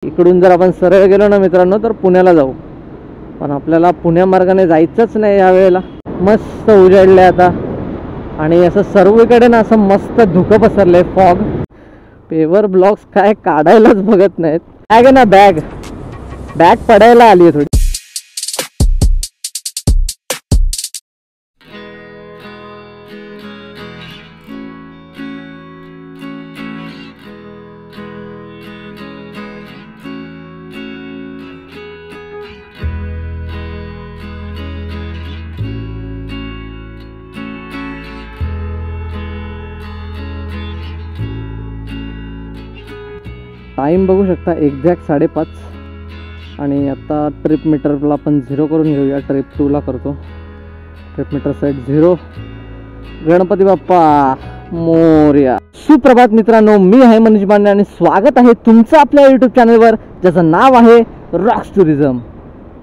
इकडून जर आपण सरळ गेलो ना मित्रांनो तर पुण्याला जाऊ, पण आपल्याला पुण्या मार्गाने जायचंच नाही यावेळेला. मस्त उजाडले आता आणि असं सर्वीकडे ना असं मस्त धुकं पसरलंय, फॉग. पेवर ब्लॉक्स काय काढायलाच बघत नाहीत. बॅग आहे ना, बॅग पडायला आली आहे थोडी. टाइम बघू शकता, एक्झॅक्ट 5:30. आणि आता ट्रिप मीटरला आपण 0 करून घेऊया. ट्रिप 2ला करतो. Trip meter set 0. Ganpati Bappa Morya. सुप्रभात मित्रांनो, मी आहे मनीष बांडे आणि स्वागत आहे तुमचं आपल्या यूट्यूब चॅनलवर, ज्याचं नाव आहे रॉक्स टुरिझम.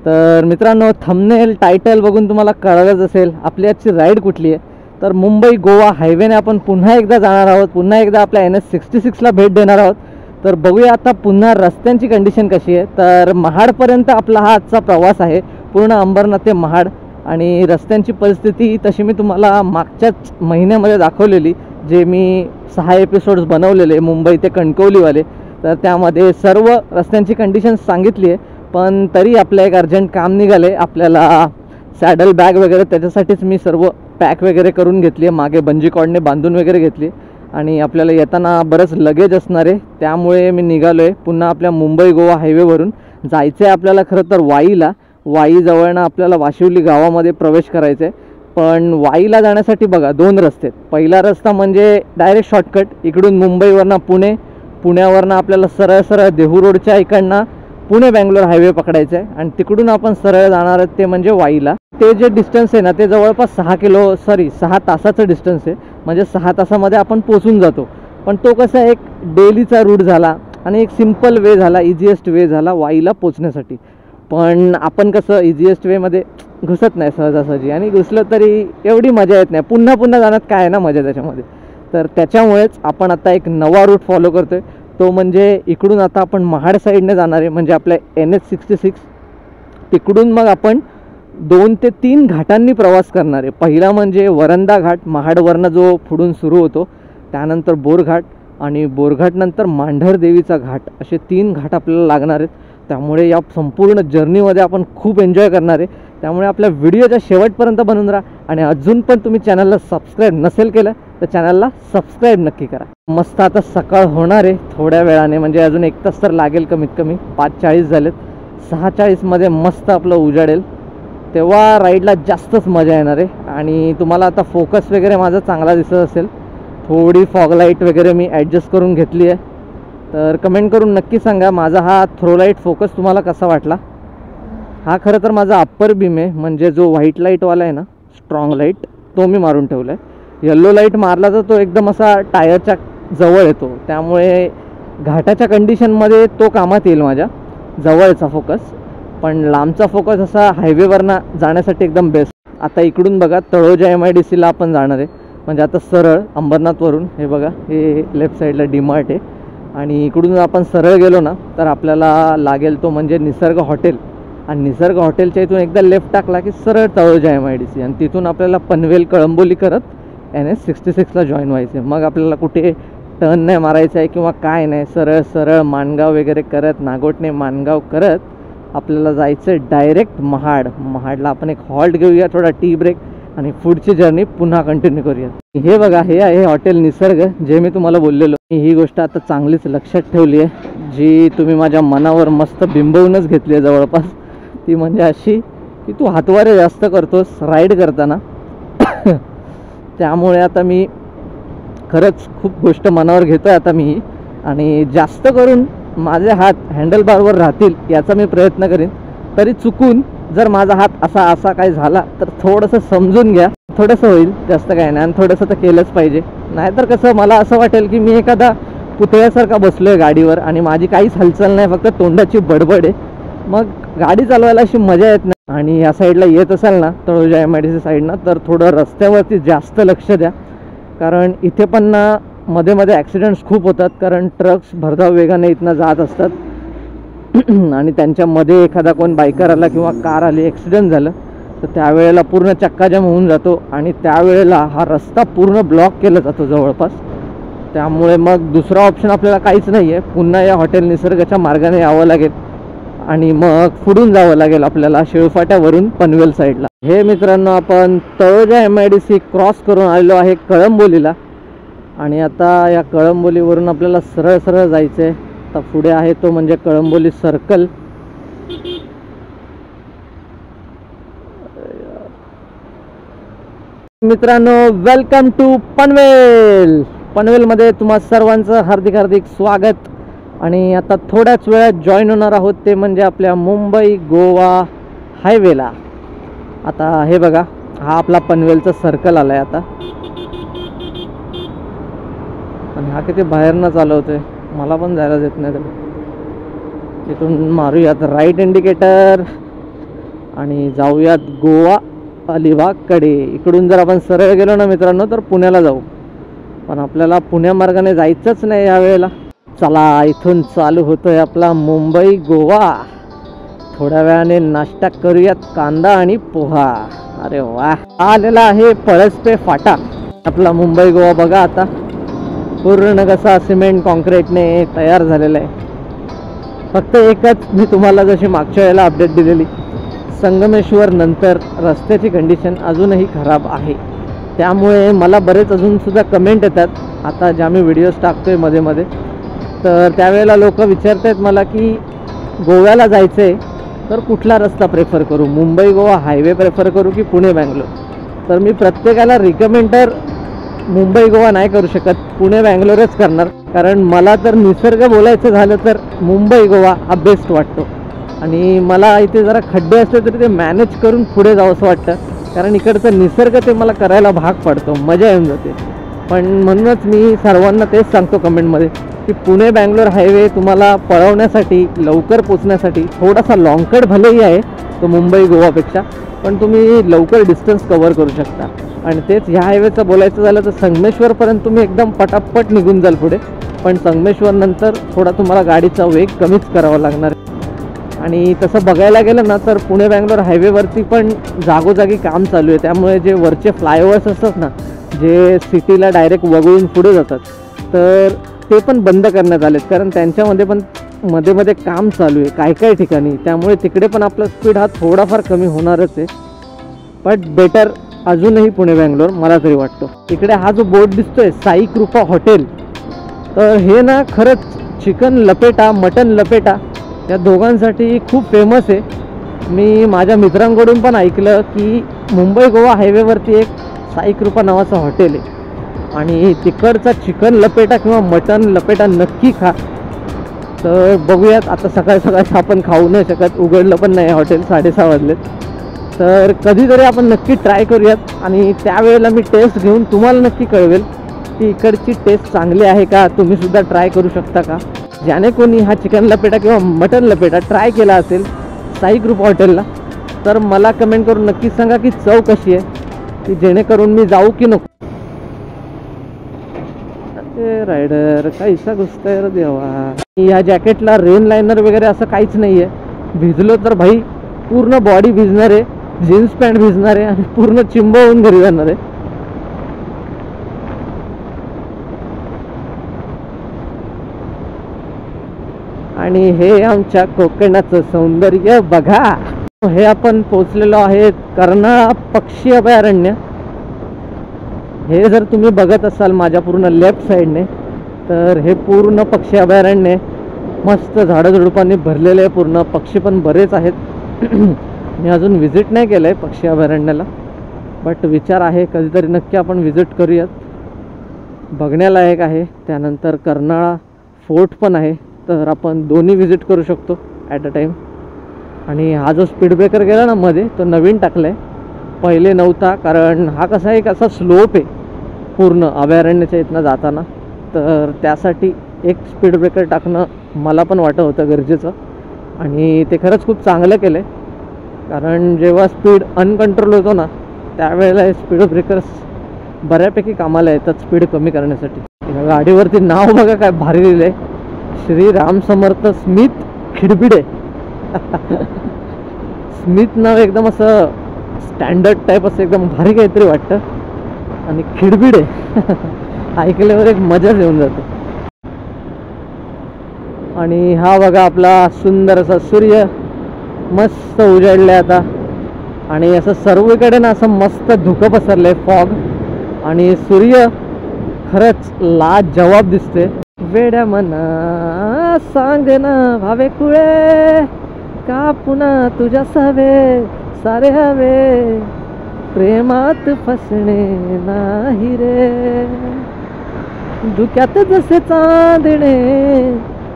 तर मित्रांनो, थंबनेल टायटल बघून तुम्हाला कळलंच असेल आपली आजची राईड कुठली आहे. तर मुंबई गोवा हायवेने आपण पुन्हा एकदा जाणार आहोत. पुन्हा एकदा आपल्या NH66ला भेट देणार आहोत. तर बघूया आता पुन्हा रस्त्यांची कंडिशन कशी आहे. तर महाडपर्यंत आपला हा आजचा प्रवास आहे, पूर्ण अंबरनाथ ते महाड. आणि रस्त्यांची परिस्थिती तशी मी तुम्हाला मागच्याच महिन्यामध्ये दाखवलेली, जे मी 6 एपिसोड्स बनवलेले मुंबई ते कणकवलीवाले. तर त्यामध्ये सर्व रस्त्यांची कंडिशन सांगितली आहे. पण तरी आपलं एक अर्जंट काम निघाले, आपल्याला सॅडल बॅग वगैरे त्याच्यासाठीच मी सर्व पॅक वगैरे करून घेतली आहे. मागे बंजी कॉर्डने बांधून वगैरे घेतली. आणि आपल्याला येताना बरंच लगेज असणार आहे, त्यामुळे मी निघालो आहे पुन्हा आपल्या मुंबई गोवा हायवेवरून. जायचं आहे आपल्याला खरं तर वाईला. वाईजवळनं आपल्याला वाशिवली गावामध्ये प्रवेश करायचा आहे. पण वाईला जाण्यासाठी बघा 2 रस्ते आहेत. पहिला रस्ता म्हणजे डायरेक्ट शॉर्टकट, इकडून मुंबईवरनं पुणे, पुण्यावरनं आपल्याला सरळ सरळ देहू रोडच्या इकडनं पुणे बँगलोर हायवे पकडायचं आहे. आणि तिकडून आपण सरळ जाणार आहेत ते म्हणजे वाईला. ते जे डिस्टन्स आहे ना, ते जवळपास 6 तासाचं डिस्टन्स आहे. म्हणजे 6 तासामध्ये आपण पोचून जातो. पण तो कसा एक डेलीचा रूट झाला आणि एक सिम्पल वे झाला, इझिएस्ट वे झाला वाईला पोचण्यासाठी. पण आपण कसं इझिएस्ट वेमध्ये घुसत नाही सहजासहजी, आणि घुसलं तरी एवढी मजा येत नाही. पुन्हा पुन्हा जाण्यात काय आहे ना मजा त्याच्यामध्ये. तर त्याच्यामुळेच आपण आता एक नवा रूट फॉलो करतो आहे. तो म्हणजे इकडून आता आपण महाड साईडने जाणार आहे, म्हणजे आपल्या NH66. तिकडून मग आपण 2 ते 3 घाटांनी प्रवास करणार आहे. पहिला म्हणजे वरंदा घाट, महाडवरनं जो पुढून सुरू होतो, त्यानंतर बोरघाट, आणि बोरघाटनंतर मांढरदेवीचा घाट. असे 3 घाट आपल्याला लागणार आहेत. त्यामुळे या संपूर्ण जर्नीमध्ये आपण खूप एन्जॉय करणार आहे. त्यामुळे आपल्या व्हिडिओच्या शेवटपर्यंत बनवून राहा. आणि अजून पण तुम्ही चॅनलला सबस्क्राईब नसेल केलं तर चॅनलला सबस्क्राईब नक्की करा. मस्त आता सकाळ होणार आहे थोड्या वेळाने, म्हणजे अजून 1 तास तर लागेल कमीत कमी. 5:40 झालेत. 6:40मध्ये मस्त आपलं उजाडेल, तेव्हा राईडला जास्तच मजा येणार आहे. आणि तुम्हाला आता फोकस वगैरे माझा चांगला दिसत असेल. थोडी फॉग लाईट वगैरे मी ॲडजस्ट करून घेतली आहे. तर कमेंट करून नक्की सांगा माझा हा थ्रो लाईट फोकस तुम्हाला कसा वाटला. हा खरं तर माझा अप्पर बीम आहे, म्हणजे जो व्हाईट लाईटवाला आहे ना, स्ट्रॉंग लाईट, तो मी मारून ठेवला आहे. येल्लो लाईट मारला तर तो एकदम असा टायरच्या जवळ येतो, त्यामुळे घाटाच्या कंडिशनमध्ये तो कामात येईल माझ्या. जवळचा फोकस, पण लांबचा फोकस असा हायवेवरनं जाण्यासाठी एकदम बेस्ट. आता इकडून बघा तळोजा MIDCला आपण जाणार आहे. म्हणजे आता सरळ अंबरनाथवरून हे बघा, हे लेफ्ट साईडला डीमार्ट आहे. आणि इकडून आपण सरळ गेलो ना तर आपल्याला लागेल तो म्हणजे निसर्ग हॉटेल. आणि निसर्ग हॉटेलच्या इथून एकदा लेफ्ट टाकला की सरळ तळोजा MIDC, आणि तिथून आपल्याला पनवेल कळंबोली करत NH66ला जॉईन व्हायचं. मग आपल्याला कुठे टर्न नाही मारायचं आहे किंवा काय नाही, सरळ सरळ माणगाव वगैरे करत, नागोठणे माणगाव करत आपल्याला जायचं डायरेक्ट महाड. महाडला आपण एक हॉल्ट घेऊया, थोडा टी ब्रेक, आणि पुढची जर्नी पुन्हा कंटिन्यू करूया. हे बघा, हे आहे हॉटेल निसर्ग, जे मी तुम्हाला बोललेलो. ही गोष्ट आता चांगलीच लक्षात ठेवली आहे, जी तुम्ही माझ्या मनावर मस्त बिंबवूनच घेतली आहे जवळपास. ती म्हणजे अशी की तू हातवारे जास्त करतोस राईड करताना. त्यामुळे आता मी खरंच खूप गोष्ट मनावर घेतो आहे आता मी. आणि जास्त करून माझे हात हँडलबारवर राहतील याचा मी प्रयत्न करीन. तरी चुकून जर माझा हात असा काय झाला तर थोडंसं समजून घ्या. थोडंसं होईल, जास्त काय नाही. आणि थोडंसं तर केलंच पाहिजे, नाहीतर कसं मला असं वाटेल की मी एखादा पुतळ्यासारखा बसलो आहे गाडीवर आणि माझी काहीच हालचाल नाही, फक्त तोंडाची बडबड आहे. मग गाडी चालवायला अशी मजा येत नाही. आणि या साईडला येत असाल ना तळोजा MIDC साईडनं, तर थोडं रस्त्यावरती जास्त लक्ष द्या. कारण इथे पण ना मध्ये मध्ये ॲक्सिडेंट्स खूप होतात, कारण ट्रक्स भरधाव वेगाने इथनं जात असतात. आणि त्यांच्यामध्ये एखादा कोण बायकर आला किंवा कार आली, ॲक्सिडेंट झालं, तर त्यावेळेला पूर्ण चक्काजाम होऊन जातो आणि त्यावेळेला हा रस्ता पूर्ण ब्लॉक केला जातो जवळपास. त्यामुळे मग दुसरा ऑप्शन आपल्याला काहीच नाही आहे, पुन्हा या हॉटेल निसर्गाच्या मार्गाने यावं लागेल आणि मग पुढून जावं लागेल आपल्याला शेळफाट्यावरून पनवेल साईडला. हे मित्रांनो, आपण तळोजा MIDC क्रॉस करून आलेलो आहे कळंबोलीला आणि आता या कळंबोलीवरून आपल्याला सरळ सरळ जायचं आहे. आता पुढे आहे तो म्हणजे कळंबोली सर्कल. मित्रांनो, वेलकम टू पनवेल. पनवेलमध्ये तुम्हा सर्वांचं हार्दिक हार्दिक स्वागत. आणि आता थोड्याच वेळात जॉईन होणार आहोत ते म्हणजे आपल्या मुंबई गोवा हायवेला. आता हे बघा, हा आपला पनवेलचा सर्कल आला आहे आता. आणि हा किती बाहेरनं चालवतोय, मला पण जायला देत नाही. तर तिथून मारूयात राईट इंडिकेटर आणि जाऊयात गोवा अलिबागकडे. इकडून जर आपण सरळ गेलो ना मित्रांनो तर पुण्याला जाऊ, पण आपल्याला पुण्या मार्गाने जायचंच नाही यावेळेला. चला, इथून चालू होतोय आपला मुंबई गोवा. थोड्या वेळाने नाश्ता करूयात कांदा आणि पोहा. अरे वा, आलेला आहे पळसपे फाटा आपला मुंबई गोवा. बघा आता पूर्ण कसा सिमेंट कॉन्क्रीटने तयार झालेला आहे. फक्त एकच मी तुम्हाला जशी मागच्या वेळेला अपडेट दिलेली, संगमेश्वर नंतर रस्त्याची कंडिशन अजूनही खराब आहे. त्यामुळे मला बरेच अजूनसुद्धा कमेंट येतात आता ज्या मी व्हिडिओज टाकतोय मध्ये मध्ये. तर त्यावेळेला लोक विचारत आहेत मला की गोव्याला जायचं आहे तर कुठला रस्ता प्रेफर करू, मुंबई गोवा हायवे प्रेफर करू की पुणे बँगलोर. तर मी प्रत्येकाला रिकमेंडर मुंबई गोवा नाही करू शकत, पुणे बँगलोरच करणार. कारण मला तर निसर्ग बोलायचं झालं तर मुंबई गोवा हा बेस्ट वाटतो. आणि मला इथे जरा खड्डे असले तरी ते मॅनेज करून पुढे जावं असं वाटतं, कारण इकडचं निसर्ग ते मला करायला भाग पडतो, मजा येऊन जाते. पण म्हणूनच मी सर्वांना तेच सांगतो कमेंटमध्ये की पुणे बँगलोर हायवे तुम्हाला पळवण्यासाठी, लवकर पोचण्यासाठी थोडासा लॉंगकट भलेही आहे तो मुंबई गोवापेक्षा, पण तुम्ही लवकर डिस्टन्स कवर करू शकता. आणि तेच ह्या हायवेचं बोलायचं झालं तर संगमेश्वरपर्यंत तुम्ही एकदम पटापट निघून जाल पुढे, पण संगमेश्वर नंतर थोडा तुम्हाला गाडीचा वेग कमीच करावा लागणार. आणि तसं बघायला गेलं ना तर पुणे बँगलोर हायवेवरती पण जागोजागी काम चालू आहे. त्यामुळे जे वरचे फ्लायओव्हर्स असतात ना, जे सिटीला डायरेक्ट वगळून पुढे जातात, तर ते पण बंद करण्यात आलेत, कारण त्यांच्यामध्ये पण मध्ये मध्ये काम चालू आहे काही ठिकाणी. त्यामुळे तिकडे पण आपला स्पीड हा थोडाफार कमी होणारच आहे, बट बेटर अजूनही पुणे बँगलोर मला तरी वाटतो. इकडे हा जो बोर्ड दिसतोय साई कृपा हॉटेल, तर हे ना खरंच चिकन लपेटा, मटन लपेटा या दोघांसाठी खूप फेमस आहे. मी माझ्या मित्रांकडून पण ऐकलं की मुंबई गोवा हायवेवरती एक साई कृपा नावाचं हॉटेल आहे आणि तिकडचा चिकन लपेटा किंवा मटन लपेटा नक्की खा. तर बघूयात, आता सकाळी सकाळी आपण खाऊ नाही शकत, उघडलं पण नाही हॉटेल, 6:30 वाजलेत. तर कधीतरी आपण नक्की ट्राय करूयात आणि त्यावेळेला मी टेस्ट घेऊन तुम्हाला नक्की कळवेल की इकडची टेस्ट चांगली आहे का, तुम्हीसुद्धा ट्राय करू शकता का. ज्याने कोणी हा चिकन लपेटा किंवा मटन लपेटा ट्राय केला असेल साई ग्रुप हॉटेलला, तर मला कमेंट करून नक्कीच सांगा की चव कशी आहे, की जेणेकरून मी जाऊ की नको. रायडर काहीसा घुसतंय रे देवा. या जॅकेटला रेन लायनर वगैरे असं काहीच नाही आहे. भिजलो तर भाई पूर्ण बॉडी भिजणार आहे, जीन्स पॅन्ट भिजणार आहे आणि पूर्ण चिंब होऊन घरी जाणार आहे. आणि हे आमच्या कोकणाचं सौंदर्य बघा. हे आपण पोचलेलो आहे कर्नाळा पक्षी अभयारण्य. हे जर तुम्ही बघत असाल माझ्या पूर्ण लेफ्ट साईडने, तर हे पूर्ण पक्षी अभयारण्य मस्त झाडझुडपांनी भरलेले आहे पूर्ण. पक्षी पण बरेच आहेत. मी अजून विजिट नाही केलं आहे पक्षी अभयारण्याला, बट विचार आहे कधीतरी नक्की आपण विजिट करूयात. बघण्यालायक आहे. त्यानंतर कर्नाळा फोर्ट पण आहे, तर आपण दोन्ही विजिट करू शकतो ॲट अ टाईम. आणि हा जो स्पीड ब्रेकर गेला ना मध्ये, तो नवीन टाकला आहे, पहिले नव्हता. कारण हा कसा एक असा स्लोप आहे पूर्ण अभयारण्याच्या इथनं जाताना, तर त्यासाठी एक स्पीड ब्रेकर टाकणं मला पण वाटत होतं गरजेचं. आणि ते खरंच खूप चांगलं केलं आहे, कारण जेव्हा स्पीड अनकंट्रोल होतो ना त्यावेळेला हे स्पीड ब्रेकर्स बऱ्यापैकी कामाला येतात स्पीड कमी करण्यासाठी. गाडीवरती नाव बघा काय भारी लिहिलं आहे, श्री राम समर्थ स्मिथ खिडबिडे. स्मिथ नाव एकदम असं स्टँडर्ड टाईप असं एकदम भारी काहीतरी वाटतं. आणि खिडबिडे ऐकल्यावर एक मजाच येऊन जाते. आणि हा बघा आपला सुंदर असा सूर्य मस्त उजाडलाय आता. आणि असं सर्वीकडे ना असं मस्त धुकं पसरलंय, फॉग. आणि सूर्य खरंच लाजवाब दिसते. वेड्या मना सांग ना भावे कुळे, का पुन्हा तुझ्या सवे सारे हवे, प्रेमात फसणे नाही रे. धुक्यात जसे चांदणे,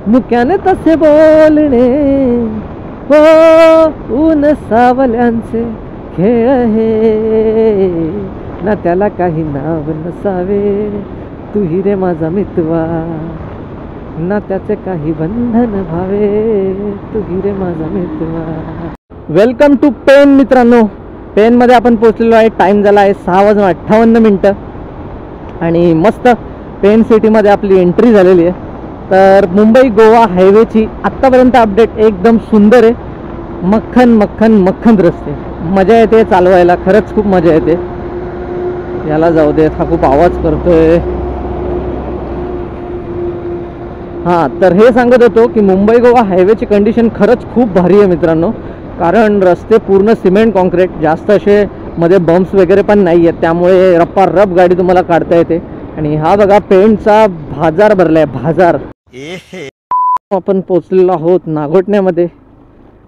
मुक्याने तसे बोलणे, हो ऊन सावल्यांचे खेळ हे, ना त्याला काही नाव नसावे, तू ही रे माझा मितवा, ना त्याचे काही बंधन भावे, तू ही रे माझा मितवा. वेलकम टू पेन मित्रांनो. पेनमध्ये आपण पोहोचलेलो आहे. टाईम झाला आहे 6:58 आणि मस्त पेन सिटीमध्ये आपली एंट्री झालेली आहे. तर मुंबई गोवा हायवेची आत्तापर्यंत अपडेट एकदम सुंदर आहे. मक्खन मक्खन मक्खन रस्ते, मजा येते चालवायला, खरंच खूप मजा येते. याला जाऊ दे, हा खूप आवाज करतोय. हां, तर हे सांगत होतो की मुंबई गोवा हायवेची कंडिशन खरंच खूप भारी आहे मित्रांनो. कारण रस्ते पूर्ण सिमेंट कॉन्क्रीट, जास्त असे मध्ये बम्प्स वगैरे पण नाही आहेत, त्यामुळे रप्पारप गाडी तुम्हाला काढता येते. आणि हा बघा पेंटचा बाजार भरलाय, बाजार. आपण पोचलेलो आहोत नागोठण्यामध्ये.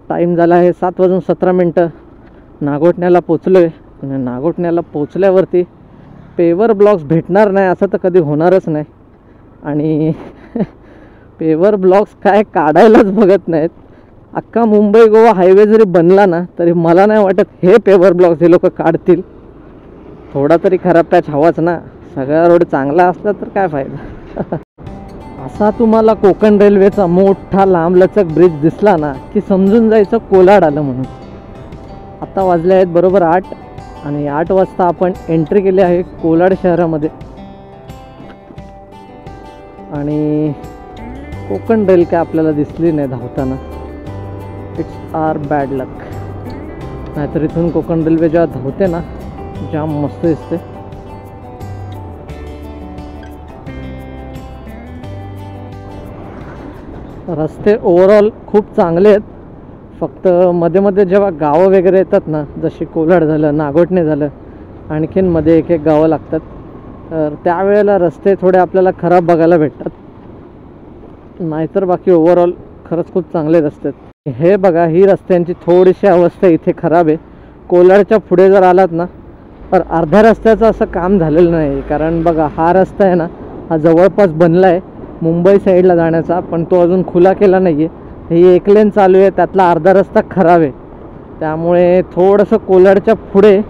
टाईम झाला आहे 7:17. नागोठण्याला पोचलोय. आणि नागोठण्याला पोचल्यावरती पेवर ब्लॉक्स भेटणार नाही असं तर कधी होणारच नाही. आणि पेवर ब्लॉक्स काय काढायलाच बघत नाहीत. अख्खा मुंबई गोवा हायवे जरी बनला ना तरी मला नाही वाटत हे पेवर ब्लॉक्स हे लोक काढतील. थोडा तरी खराब पॅच हवाच ना. सगळा रोड चांगला असला तर काय फायदा. असा तुम्हाला कोकण रेल्वेचा मोठा लांबलचक ब्रिज दिसला ना की समजून जायचं कोलाड आलं म्हणून. आता वाजले आहेत बरोबर 8 आणि 8 वाजता आपण एंट्री केली आहे कोलाड शहरामध्ये. आणि कोकण रेल काय आपल्याला दिसली नाही धावताना. इट्स आर बॅड लक. नाहीतर इथून कोकण रेल्वे जेव्हा धावते ना जाम मस्त दिसते. रस्ते ओव्हरऑल खूप चांगले आहेत. फक्त मध्ये मध्ये जेव्हा गावं वगैरे येतात ना, जशी कोलाड झालं, नागोठणे झालं, आणखीन मध्ये एक एक गावं लागतात, तर त्यावेळेला रस्ते थोडे आपल्याला खराब बघायला भेटतात. नाहीतर बाकी ओव्हरऑल खरंच खूप चांगले रस्ते आहेत. हे बघा, ही रस्त्यांची थोडीशी अवस्था इथे खराब आहे. कोलाडच्या पुढे जर आलात ना तर अर्ध्या रस्त्याचं असं काम झालेलं नाही. कारण बघा, हा रस्ता आहे ना, हा जवळपास बनला आहे मुंबई साईडला जाण्याचा, पण तो अजून खुला केला नाही आहे. ही एक लेन चालू आहे, त्यातला अर्धा रस्ता खराब आहे. त्यामुळे थोडंसं कोलाडच्या पुढे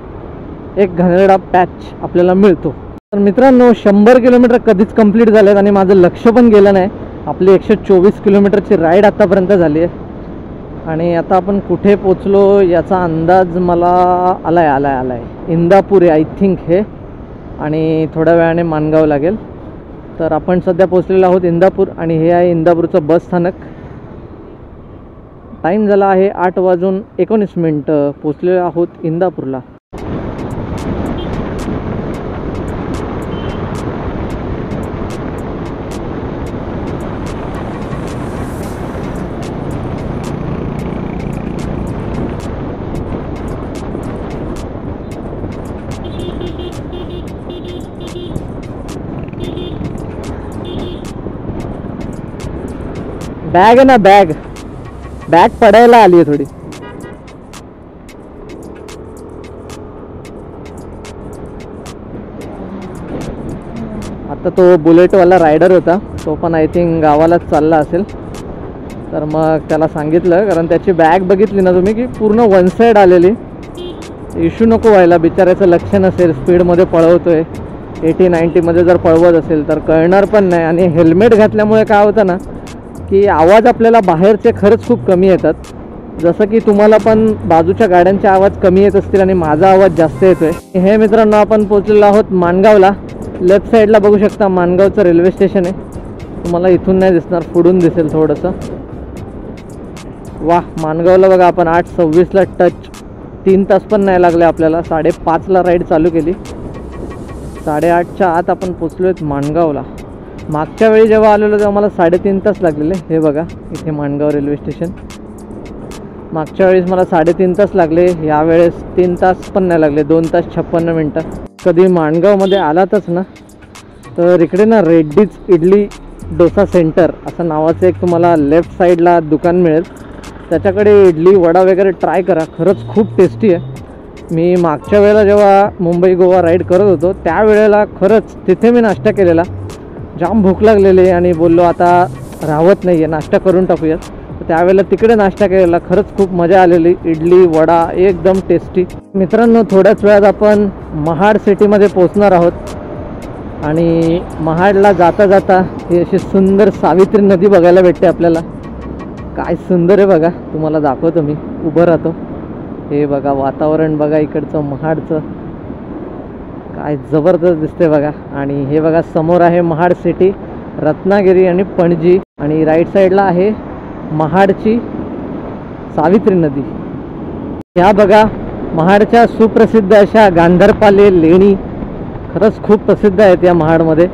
एक घाणेरडा पॅच आपल्याला मिळतो. तर मित्रांनो, 100 किलोमीटर कधीच कंप्लीट झाले आहेत आणि माझं लक्ष पण गेलं नाही. आपली 124 किलोमीटरची राईड आत्तापर्यंत झाली आहे. आणि आता आपण कुठे पोचलो याचा अंदाज मला आलाय इंदापूर आहे आय थिंक हे. आणि थोड्या वेळाने माणगाव लागेल. तर आपण सध्या पोचलेलो आहोत इंदापूर आणि हे आहे इंदापूरचं बस स्थानक. टाईम झाला आहे 8:19. पोचलेलो आहोत इंदापूरला. बॅग आहे ना, बॅग पडायला आली आहे थोडी. आता तो बुलेटवाला रायडर होता, तो पण आय थिंक गावालाच चालला असेल. तर मग त्याला सांगितलं, कारण त्याची बॅग बघितली ना तुम्ही की पूर्ण वन साईड आलेली. इश्यू नको व्हायला, बिचारायचं लक्ष नसेल, स्पीडमध्ये पळवतोय, 80-90 मध्ये जर पळवत असेल तर कळणार पण नाही. आणि हेल्मेट घातल्यामुळे काय होतं ना की आवाज आपल्याला बाहेरचे खरंच खूप कमी येतात. जसं की तुम्हाला पण बाजूच्या गाड्यांचे आवाज कमी येत असतील आणि माझा आवाज जास्त येतोय. हे मित्रांनो, आपण पोहोचलेलो आहोत माणगावला. लेफ्ट साईडला बघू शकता माणगावचं रेल्वे स्टेशन आहे. तुम्हाला इथून नाही दिसणार, पुढून दिसेल थोडंसं. वा, माणगावला बघा आपण 8:26ला टच, 3 तास पण नाही लागले आपल्याला. 5:30ला राईड चालू केली, 8:30च्या आत आपण पोचलो आहेत माणगावला. मागच्या वेळी जेव्हा आलेलो तेव्हा मला 3.5 तास लागलेले. हे बघा इथे माणगाव रेल्वे स्टेशन. मागच्या वेळेस मला 3.5 तास लागले, यावेळेस 3 तास पण नाही लागले, 2 तास 56 मिनटं. कधी माणगावमध्ये आलातच ना तर इकडे ना रेड्डीज इडली डोसा सेंटर असं नावाचं एक तुम्हाला लेफ्ट साईडला दुकान मिळेल. त्याच्याकडे इडली वडा वगैरे ट्राय करा, खरंच खूप टेस्टी आहे. मी मागच्या वेळेला जेव्हा मुंबई गोवा राईड करत होतो त्यावेळेला खरंच तिथे मी नाश्ता केलेला. जाम भूक लागलेली आणि बोललो आता राहत नाही आहे, नाश्ता करून टाकूयात. तर त्यावेळेला तिकडे नाश्ता केलेला, खरंच खूप मजा आलेली. इडली वडा एकदम टेस्टी. मित्रांनो, थोड्याच वेळात आपण महाड सिटीमध्ये पोचणार आहोत आणि महाडला जाता जाता ही अशी सुंदर सावित्री नदी बघायला भेटते आपल्याला. काय सुंदर आहे बघा, तुम्हाला दाखवतो मी. उभं राहतो. हे बघा वातावरण बघा इकडचं महाडचं, काय जबरदस्त दिसते बघा. आणि हे बघा समोर आहे महाड सिटी, रत्नागिरी आणि पणजी, आणि राईट साईडला आहे महाडची सावित्री नदी. ह्या बघा महाडच्या सुप्रसिद्ध अशा गांधरपाले लेणी खरंच खूप प्रसिद्ध आहेत या महाडमध्ये.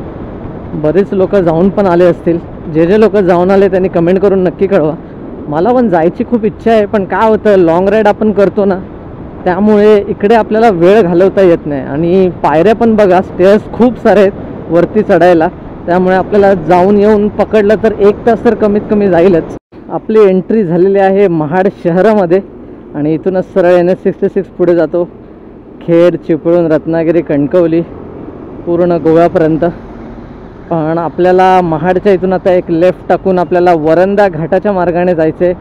बरेच लोक जाऊन पण आले असतील. जे लोक जाऊन आले त्यांनी कमेंट करून नक्की कळवा. मला पण जायची खूप इच्छा आहे, पण काय होतं लॉंग राईड आपण करतो ना त्यामुळे इकडे आपल्याला वेळ घालवता येत नाही. आणि पायऱ्या पण बघा, स्टेअर्स खूप सारे आहेत वरती चढायला, त्यामुळे आपल्याला जाऊन येऊन पकडलं तर 1 तास तर कमीत कमी जाईलच. आपली एंट्री झालेली आहे महाड शहरामध्ये आणि इथूनच सरळ NH66 पुढे जातो. खेड, चिपळूण, रत्नागिरी, कणकवली पूर्ण गोव्यापर्यंत. पण आपल्याला महाडच्या इथून आता एक लेफ्ट टाकून आपल्याला वरंदा घाटाच्या मार्गाने जायचं आहे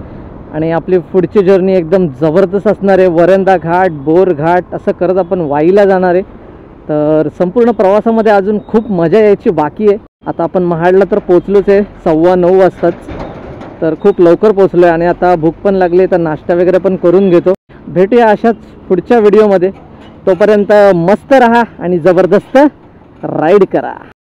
आणि आपली पुढची जर्नी एकदम जबरदस्त असणार आहे. वरंदा घाट, बोर घाट असं करत आपण वाईला जाणार आहे. तर संपूर्ण प्रवासामध्ये अजून खूप मजा यायची बाकी आहे. आता आपण महाडला तर पोचलोच आहे, 9:15 वाजताच, तर खूप लवकर पोचलो आहे आणि आता भूक पण लागली, तर नाश्ता वगैरे पण करून घेतो. भेटूया अशाच पुढच्या व्हिडिओमध्ये. तोपर्यंत मस्त राहा आणि जबरदस्त राईड करा.